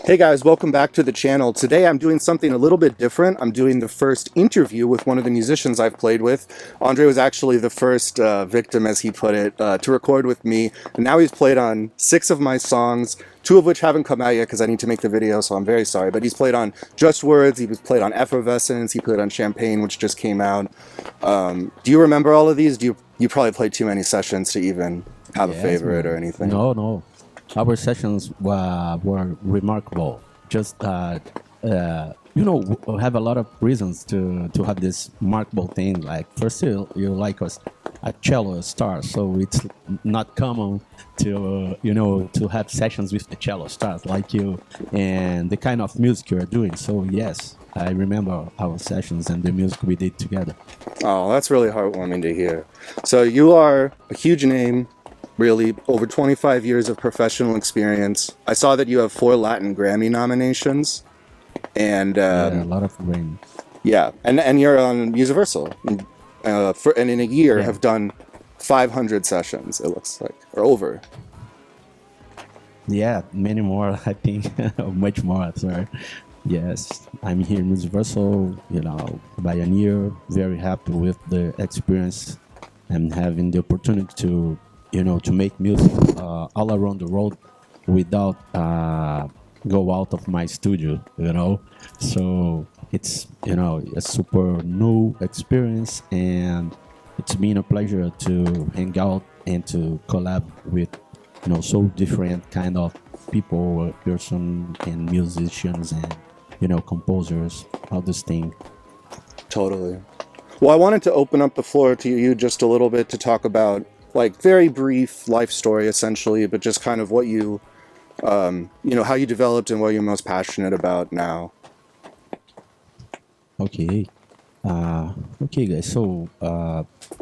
Hey guys, welcome back to the channel. Today I'm doing something a little bit different. I'm doing the first interview with one of the musicians I've played with. Andre was actually the first victim, as he put it, to record with me. And now he's played on 6 of my songs, 2 of which haven't come out yet because I need to make the video, so I'm very sorry. But he's played on Just Words, he was played on Effervescence, he played on Champagne, which just came out. Do you remember all of these? You probably played too many sessions to even have a favorite or anything. No. Our sessions were remarkable. Just have a lot of reasons to have this remarkable thing. Like first, you like a cello star, so it's not common to to have sessions with the cello stars like you and the kind of music you're doing. So yes, I remember our sessions and the music we did together. Oh, that's really heartwarming to hear. So you are a huge name. Really, over 25 years of professional experience. I saw that you have 4 Latin Grammy nominations, and a lot of rain. Yeah, and you're on Universal, and in a year have done 500 sessions. It looks like, or over. Yeah, many more. I think much more. Sorry. Yes, I'm here in Universal. By a year, very happy with the experience and having the opportunity to make music all around the world without go out of my studio, So it's, a super new experience, and it's been a pleasure to hang out and to collab with, so different kind of people, person and musicians and, composers, all this thing. Totally. Well, I wanted to open up the floor to you just a little bit to talk about like very brief life story essentially, but just kind of what you, how you developed and what you're most passionate about now. Okay. Okay, guys. So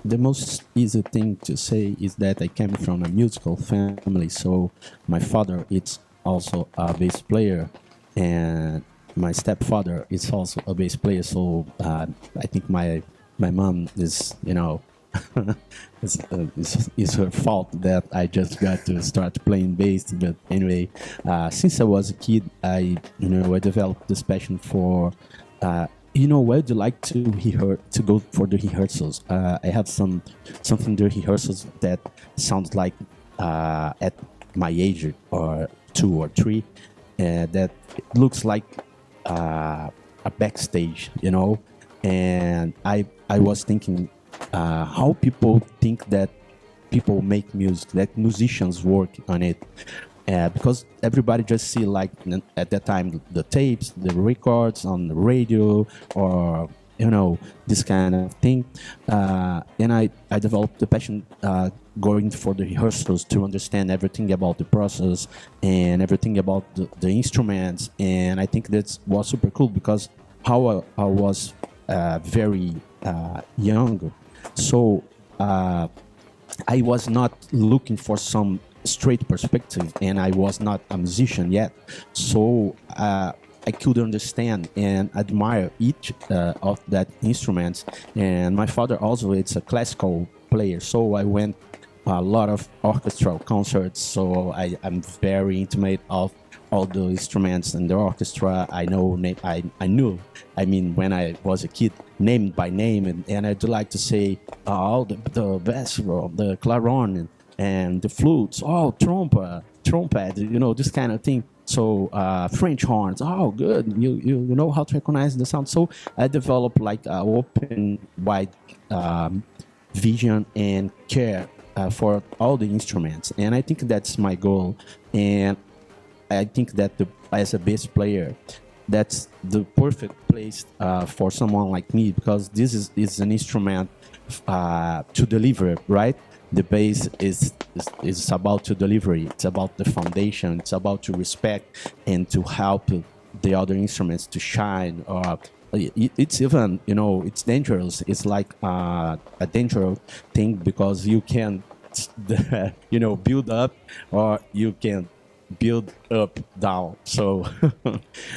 the most easy thing to say is that I came from a musical family. So my father is also a bass player, and my stepfather is also a bass player. So I think my mom is, it's her fault that I just got to start playing bass. But anyway, since I was a kid, I developed this passion for, I'd like to go for the rehearsals. I have something the rehearsals that sounds like at my age or 2 or 3, that looks like a backstage, and I was thinking how people think that people make music, that musicians work on it, because everybody just see like at that time the tapes, the records on the radio, or this kind of thing, and I developed the passion going for the rehearsals to understand everything about the process and everything about the instruments. And I think that was super cool because how I was very young, so I was not looking for some straight perspective, and I was not a musician yet, so I could understand and admire each of that instruments. And my father also is a classical player, so I went a lot of orchestral concerts, so I'm very intimate of all the instruments in the orchestra. I knew, when I was a kid, name by name, and I do like to say all the bass, the clarinet, and the flutes, trumpet, this kind of thing. So French horns, good, you know how to recognize the sound. So I developed like an open, wide vision and care for all the instruments, and I think that's my goal. And I think that as a bass player, that's the perfect place for someone like me, because this is an instrument to deliver, right? The bass is about to delivery. It's about the foundation. It's about to respect and to help the other instruments to shine. Or it's even, it's dangerous. It's like a dangerous thing, because you can, build up, or you can build up down. So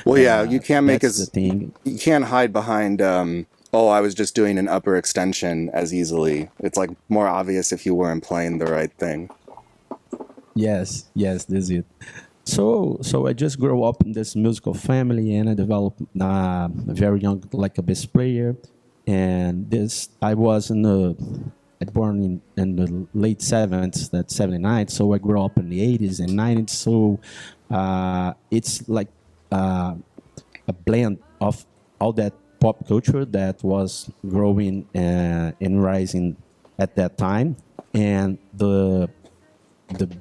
well, yeah, you can't make that's the thing. You can't hide behind a Oh, I was just doing an upper extension as easily. It's like more obvious if you weren't playing the right thing. Yes, yes, this is it. So I just grew up in this musical family, and I developed very young, like a bass player. And this, I was born in the late 70s, that's 79. So I grew up in the 80s and 90s. So it's like a blend of all that pop culture that was growing and rising at that time, and the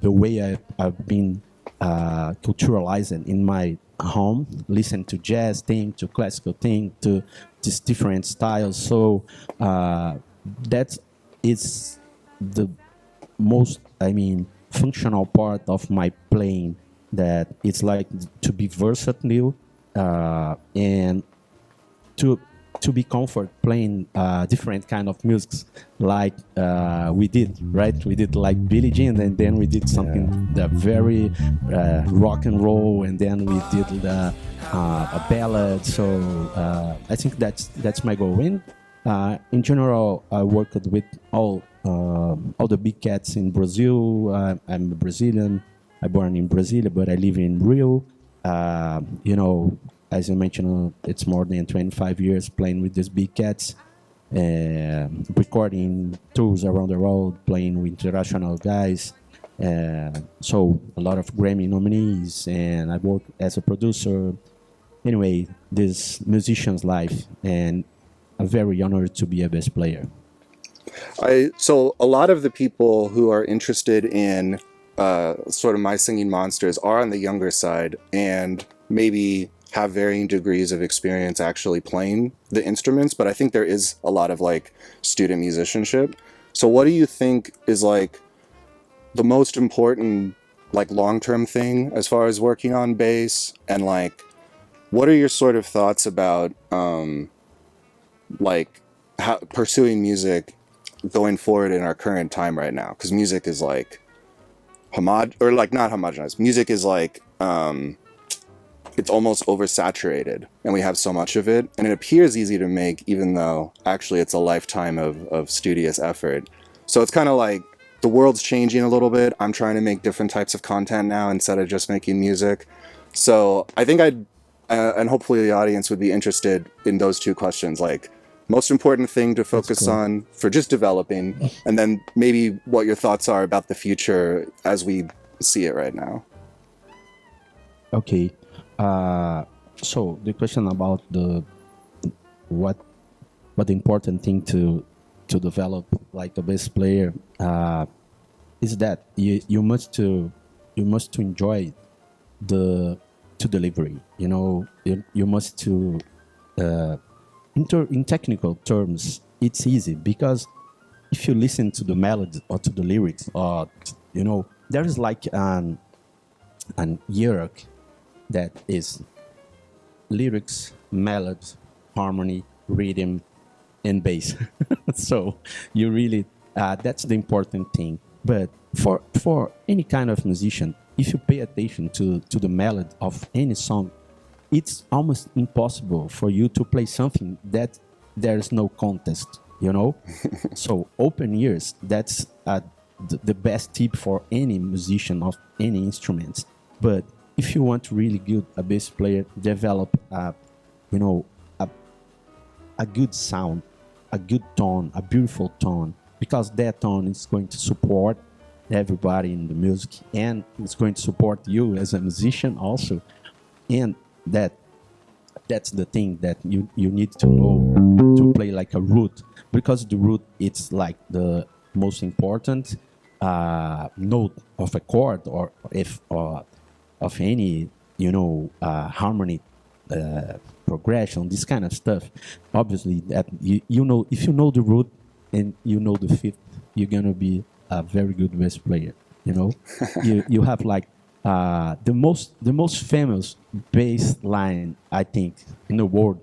way I've been culturalizing in my home, listen to jazz thing, to classical thing, to just different styles. So that is the most, I mean, functional part of my playing. That it's like to be versatile and to be comfort playing different kind of musics like we did, right? We did like Billie Jean, and then we did something that very rock and roll, and then we did a ballad. So I think that's my goal. And in general, I worked with all the big cats in Brazil. I'm a Brazilian. I born in Brasilia, but I live in Rio. You know, as you mentioned, it's more than 25 years playing with these big cats, recording tours around the world, playing with international guys. So a lot of Grammy nominees, and I work as a producer. Anyway, this musician's life, and I'm very honored to be a bass player. So a lot of the people who are interested in sort of My Singing Monsters are on the younger side and maybe have varying degrees of experience actually playing the instruments, but I think there is a lot of like student musicianship. So what do you think is like the most important like long-term thing as far as working on bass, and like what are your sort of thoughts about like pursuing music going forward in our current time right now? Because music is like not homogenized. Music is like it's almost oversaturated, and we have so much of it, and it appears easy to make, even though actually it's a lifetime of studious effort. So it's kind of like the world's changing a little bit. I'm trying to make different types of content now instead of just making music. So I think and hopefully the audience would be interested in those two questions, like most important thing to focus on for just developing, and then maybe what your thoughts are about the future as we see it right now. Okay. So the question about what the important thing to develop like a bass player is that you must to enjoy the delivery. You know, you must to in technical terms, it's easy because if you listen to the melody or to the lyrics, or you know, there is like an hierarchy that is lyrics, melody, harmony, rhythm, and bass. So you really that's the important thing. But for any kind of musician, if you pay attention to the melody of any song, it's almost impossible for you to play something that there's no contest, you know? So open ears, that's the best tip for any musician of any instruments. But if you want to really good a bass player, develop you know, a good sound, a good tone, a beautiful tone, because that tone is going to support everybody in the music, and it's going to support you as a musician also. And that's the thing that you need to know to play like a root, because the root it's like the most important note of a chord, or if of any, you know, harmony progression, this kind of stuff. Obviously that you know, if you know the root and you know the fifth, you're gonna be a very good bass player, you know. You have like the most famous bass line I think in the world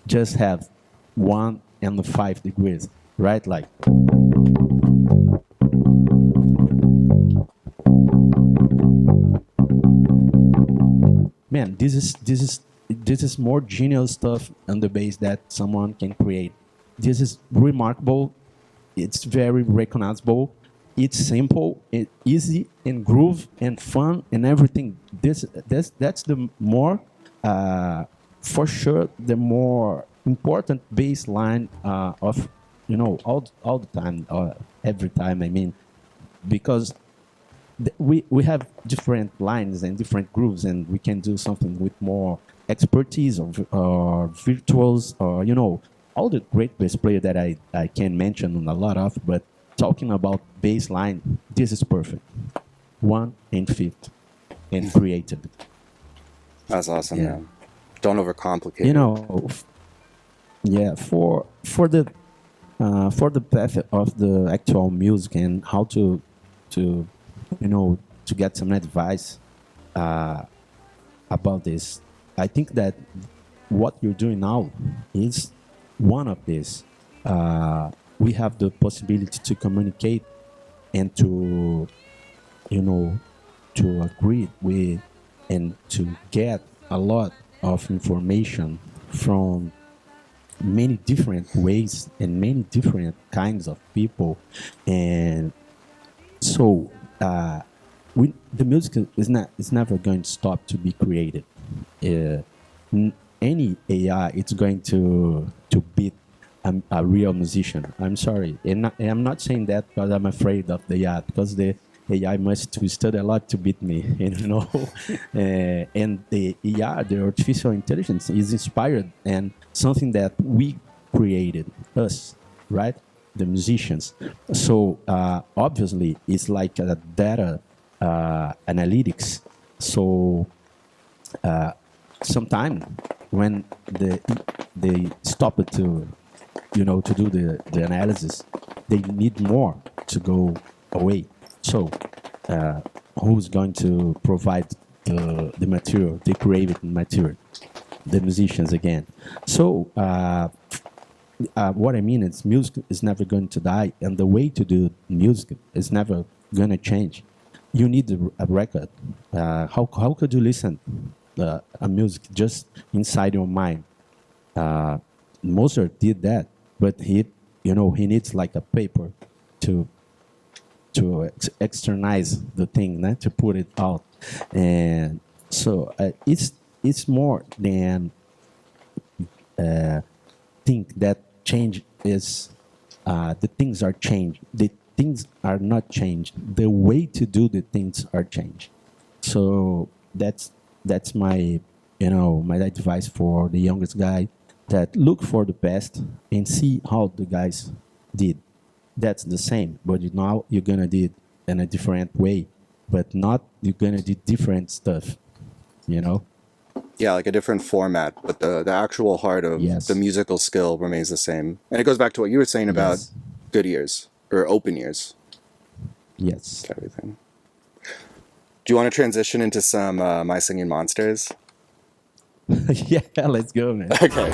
just have 1 and 5 degrees, right? Like man, this is more genius stuff on the bass that someone can create. this is remarkable. It's very recognizable. It's simple, it's easy, and groove and fun and everything. That's the more, for sure, the more important baseline of all the time, every time. I mean, because we have different lines and different grooves, and we can do something with more expertise or virtuals, or all the great bass player that I can mention a lot of. But talking about bass line, this is perfect. One and fifth and created. That's awesome. Yeah. Don't overcomplicate. Yeah. For the path of the actual music and how to to get some advice about this. I think that what you're doing now is one of these. We have the possibility to communicate and to, to agree with and to get a lot of information from many different ways and many different kinds of people. And so the music is never going to stop to be created. Any AI, it's going to beat a real musician. I'm sorry, and I'm not saying that because I'm afraid of the AI, because the AI must to study a lot to beat me, and the AI, the artificial intelligence, is inspired and something that we created, us, right? The musicians. So obviously, it's like a data analytics. So sometimes when they stop it to to do the analysis, they need more to go away. So who's going to provide the material, the creative material? The musicians again. So what I mean is music is never going to die, and the way to do music is never going to change. You need a record. How could you listen a music just inside your mind? Mozart did that, but he needs like a paper to externalize the thing, to put it out. And so it's more than think that change is the things are changed. The things are not changed. The way to do the things are changed. So that's my my advice for the youngest guy, that look for the past and see how the guys did. That's the same, but now you're gonna do it in a different way, but not you're gonna do different stuff, Yeah, like a different format, but the actual heart of the musical skill remains the same. And it goes back to what you were saying about good ears or open ears. Yes. To everything. Do you want to transition into some My Singing Monsters? Yeah, let's go, man. Okay.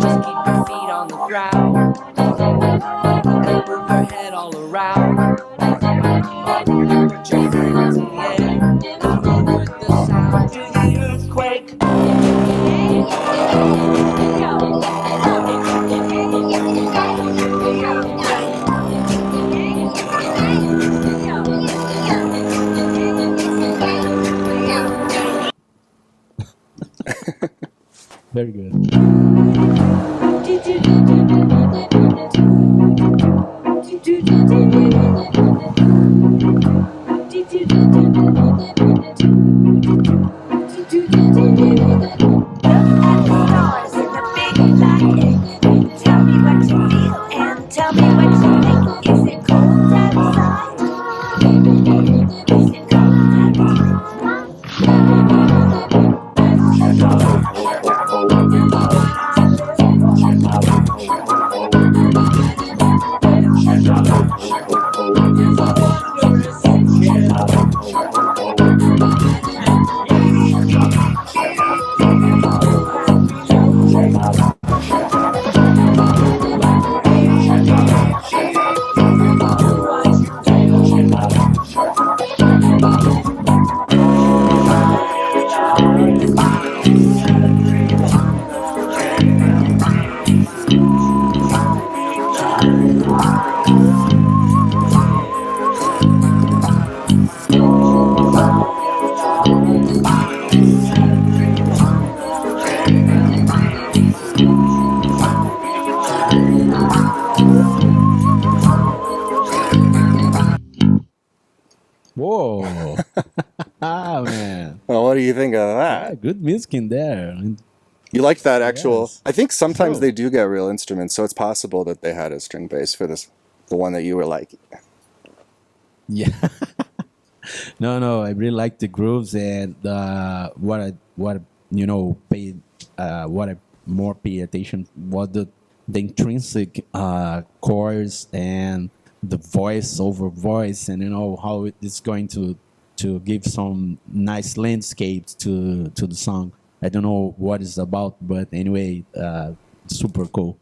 Just keep your feet on the ground. Move your head all around. Put your hands in the air. Go with the sound. Do the earthquake. Very good. Stars in the big light. Tell me what you feel and tell me what you think. Is it cold outside? Is it cold Whoa. Ah, man. Well, what do you think of Yeah, that? good music in there. You like that actual? Yes. I think sometimes So- they do get real instruments, so it's possible that they had a string bass for this, the one that you were like. Yeah. No, I really like the grooves and what you know paid what I more pay attention was the intrinsic chords and the voice over voice, and you know how it is going to give some nice landscapes to the song. I don't know what it's about, but anyway, super cool.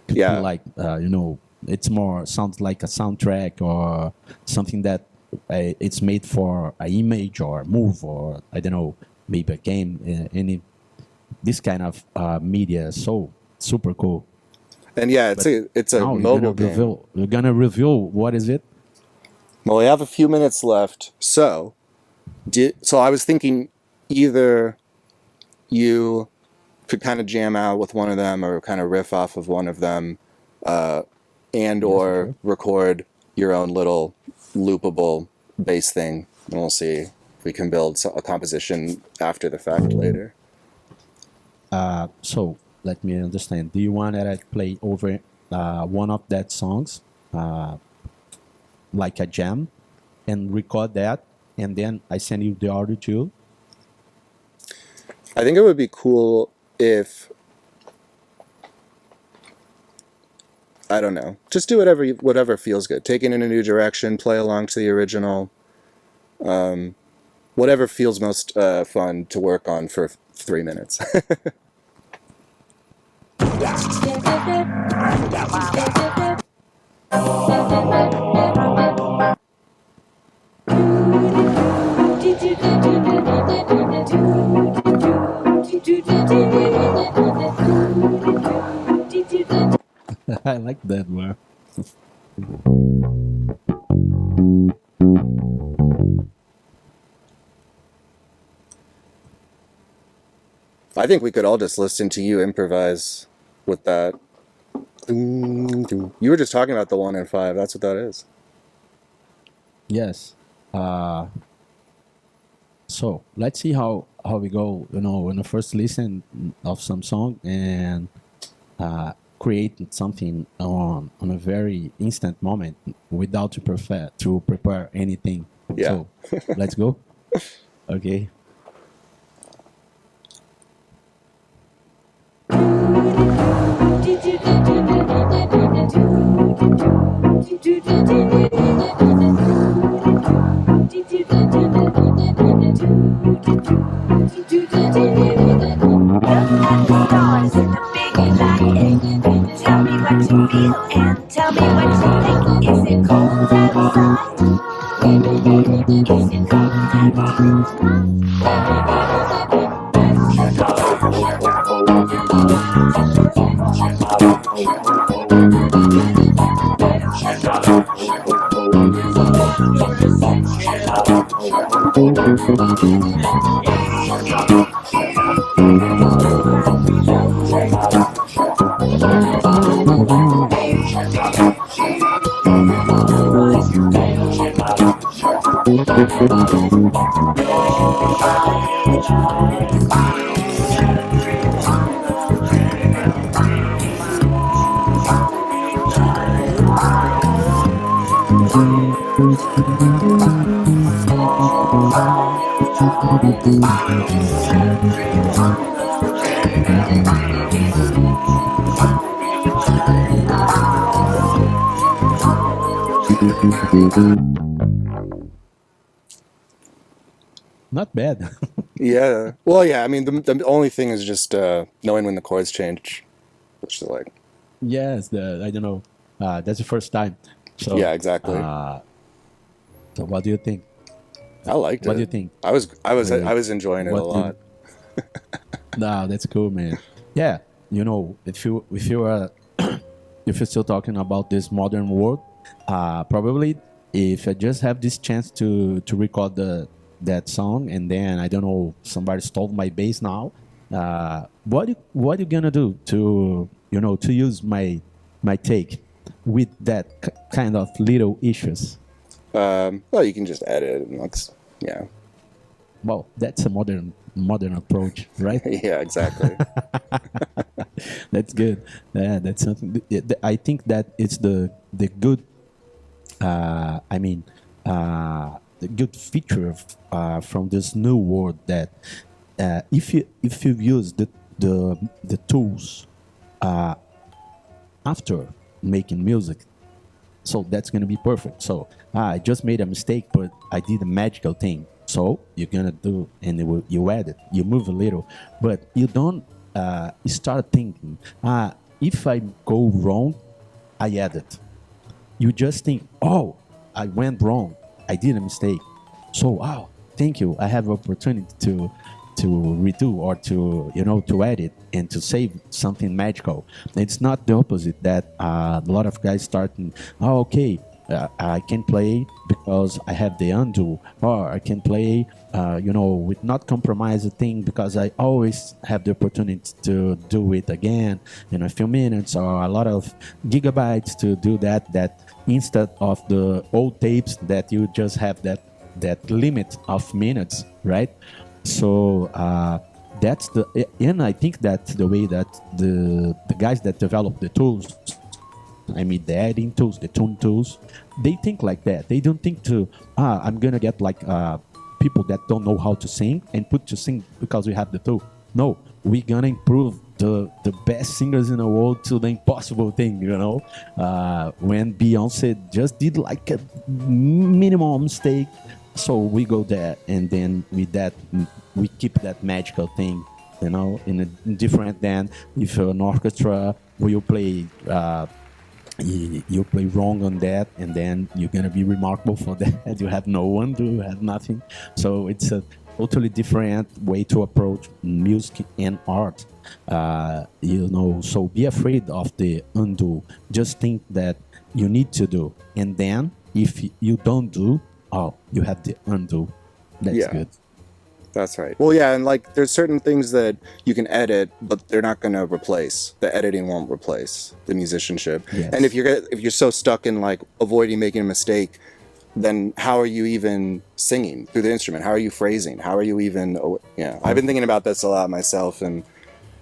Could Yeah. be like you know, it's more sounds like a soundtrack or something that it's made for an image or a move or I don't know, maybe a game, any this kind of media. So super cool. And yeah, it's a Now mobile game. you're gonna reveal what is it? Well, we have a few minutes left, so I was thinking either you could kind of jam out with one of them or kind of riff off of one of them, and or sure. record your own little loopable bass thing, and we'll see if we can build a composition after the fact later. So let me understand. Do you want that I play over one of that songs, like a jam, and record that, and then I send you the audio too? I think it would be cool if, I don't know, just do whatever feels good. Take it in a new direction, play along to the original, whatever feels most fun to work on for 3 minutes. I like that one. I think we could all just listen to you improvise with that. You were just talking about the 1 and 5. That's what that is. Yes. So let's see how we go. You know, when I first listen of some song and create something on a very instant moment without to prepare anything. Yeah. So let's go. Okay. Stars in the big light. Tell me what you feel and tell me what you think. Is it cold outside? Is it cold outside? Not bad. Yeah. Well, yeah. I mean, the only thing is just knowing when the chords change, which is like, Yes, I don't know. That's the first time. So yeah, exactly. So what do you think? I liked it. What do you think? I was Wait, enjoying it a what do you- lot. No, that's cool, man. Yeah, if you are if you're still talking about this modern world, probably if I just have this chance to record that song and then I don't know somebody stole my bass now, what you gonna do to use my take with that kind of little issues? Well, you can just edit, and yeah, Well, that's a modern approach, right? yeah, exactly. That's good. Yeah, that's something. I think that it's the good. I mean, the good feature from this new world that if you use the tools after making music, so that's gonna be perfect. So I just made a mistake, but I did a magical thing. So you're gonna do, and you add it, you move a little, but you don't start thinking, if I go wrong, I add it. You just think, oh, I went wrong, I did a mistake. So wow, thank you. I have opportunity to redo or to edit and to save something magical. It's not the opposite that a lot of guys starting. Oh, okay, I can play because I have the undo, or I can play, with not compromise a thing because I always have the opportunity to do it again in a few minutes or a lot of gigabytes to do that. That instead of the old tapes that you just have that limit of minutes, right? So that's and I think that's the way that the guys that develop the tools, I mean the editing tools, the tune tools, they think like that. They don't think I'm gonna get like people that don't know how to sing and put to sing because we have the tool. No, we're gonna improve the best singers in the world to the impossible thing. When Beyonce just did like a minimum mistake, so we go there, and then with that we keep that magical thing, in a different than if an orchestra will play. You play wrong on that, and then you're gonna be remarkable for that. You have no one to have nothing. So it's a totally different way to approach music and art. So be afraid of the undo. Just think that you need to do, and then if you don't do, you have the undo. That's Yeah. good. That's right. Well, yeah, and like there's certain things that you can edit, but they're not going to replace. The editing won't replace the musicianship. Yes. And if you're so stuck in like avoiding making a mistake, then how are you even singing through the instrument? How are you phrasing? How are you even? I've been thinking about this a lot myself, and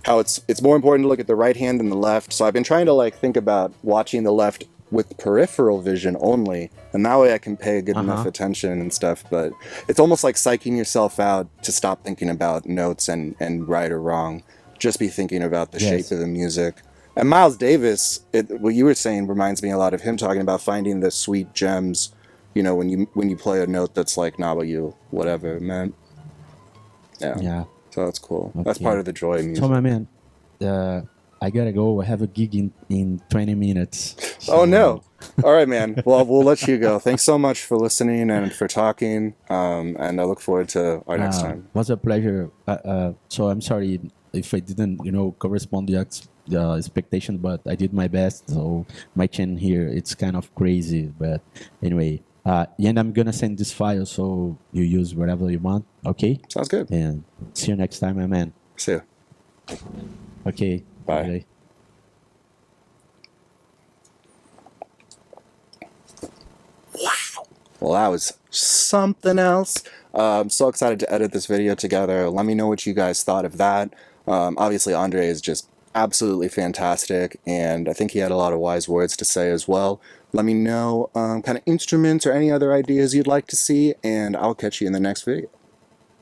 how it's more important to look at the right hand than the left. So I've been trying to like think about watching the left with peripheral vision only, and that way I can pay good enough attention and stuff. But it's almost like psyching yourself out to stop thinking about notes and right or wrong. Just be thinking about the shape of the music. And Miles Davis, what you were saying reminds me a lot of him talking about finding the sweet gems. When you play a note that's like not what you whatever meant. Yeah. So that's cool. That's part of the joy of music. So my man, I gotta go. I have a gig in 20 minutes. Oh no! All right, man. Well, we'll let you go. Thanks so much for listening and for talking. And I look forward to our next time. Was a pleasure. So I'm sorry if I didn't, correspond the expectation, but I did my best. So my channel here, it's kind of crazy, but anyway. And I'm gonna send this file so you use whatever you want. Okay. Sounds good. And see you next time, my man. See you. Okay. Bye. Okay. Well, that was something else. I'm so excited to edit this video together. Let me know what you guys thought of that. Obviously, Andre is just absolutely fantastic, and I think he had a lot of wise words to say as well. Let me know kind of instruments or any other ideas you'd like to see, and I'll catch you in the next video.